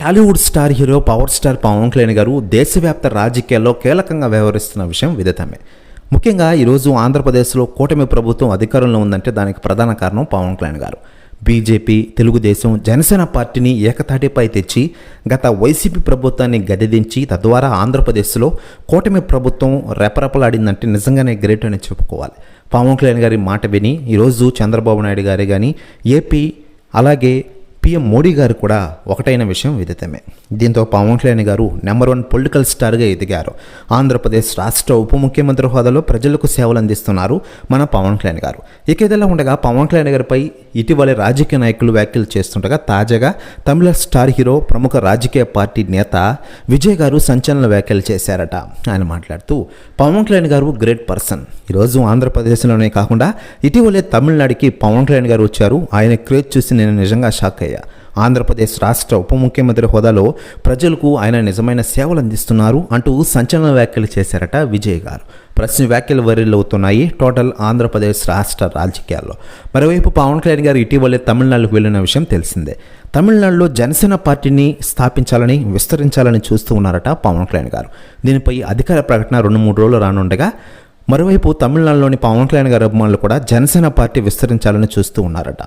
Tollywood star hero power star Pavan Kalyan గారు దేశవ్యాప్త రాజకీయాల్లో కీలకంగా వ్యవహరిస్తున్న విషయం విదితమే. ముఖ్యంగా ఈరోజు ఆంధ్రప్రదేశ్లో కూటమి ప్రభుత్వం అధికారంలో ఉందంటే దానికి ప్రధాన కారణం పవన్ కళ్యాణ్ గారు. బీజేపీ, తెలుగుదేశం, జనసేన పార్టీని ఏకతాటిపై తెచ్చి గత వైసీపీ ప్రభుత్వాన్ని గద్దెదించి తద్వారా ఆంధ్రప్రదేశ్లో కూటమి ప్రభుత్వం రెపరెపలాడిందంటే నిజంగానే గ్రేట్ అని చెప్పుకోవాలి. పవన్ కళ్యాణ్ గారి మాట విని ఈరోజు చంద్రబాబు నాయుడు గారే కానీ ఏపీ అలాగే పీఎం మోడీ గారు కూడా ఒకటైన విషయం విదితమే. దీంతో పవన్ కళ్యాణ్ గారు నెంబర్ 1 పొలిటికల్ స్టార్గా ఎదిగారు. ఆంధ్రప్రదేశ్ రాష్ట్ర ఉప ముఖ్యమంత్రి హోదాలో ప్రజలకు సేవలు అందిస్తున్నారు మన పవన్ కళ్యాణ్ గారు. ఇక ఇదిలా ఉండగా పవన్ కళ్యాణ్ గారిపై ఇటీవల రాజకీయ నాయకులు వ్యాఖ్యలు చేస్తుండగా తాజాగా తమిళ స్టార్ హీరో ప్రముఖ రాజకీయ పార్టీ నేత విజయ్ గారు సంచలన వ్యాఖ్యలు చేశారట. ఆయన మాట్లాడుతూ పవన్ కళ్యాణ్ గారు గ్రేట్ పర్సన్. ఈరోజు ఆంధ్రప్రదేశ్లోనే కాకుండా ఇటీవలే తమిళనాడుకి పవన్ కళ్యాణ్ గారు వచ్చారు. ఆయన క్రేజ్ చూసి నేను నిజంగా షాక్ అయ్యా. ఆంధ్రప్రదేశ్ రాష్ట్ర ఉప ముఖ్యమంత్రి హోదాలో ప్రజలకు ఆయన నిజమైన సేవలు అందిస్తున్నారు అంటూ సంచలన వ్యాఖ్యలు చేశారట విజయ్ గారు. ప్రశ్న వ్యాఖ్యలు వైరల్ అవుతున్నాయి టోటల్ ఆంధ్రప్రదేశ్ రాష్ట్ర రాజకీయాల్లో. మరోవైపు పవన్ కళ్యాణ్ గారు ఇటీవలే తమిళనాడుకు వెళ్ళిన విషయం తెలిసిందే. తమిళనాడులో జనసేన పార్టీని స్థాపించాలని విస్తరించాలని చూస్తూ ఉన్నారట పవన్ కళ్యాణ్ గారు. దీనిపై అధికార ప్రకటన 2-3 రోజులు రానుండగా మరోవైపు తమిళనాడులోని పవన్ కళ్యాణ్ గారి అభిమానులు కూడా జనసేన పార్టీ విస్తరించాలని చూస్తూ ఉన్నారట.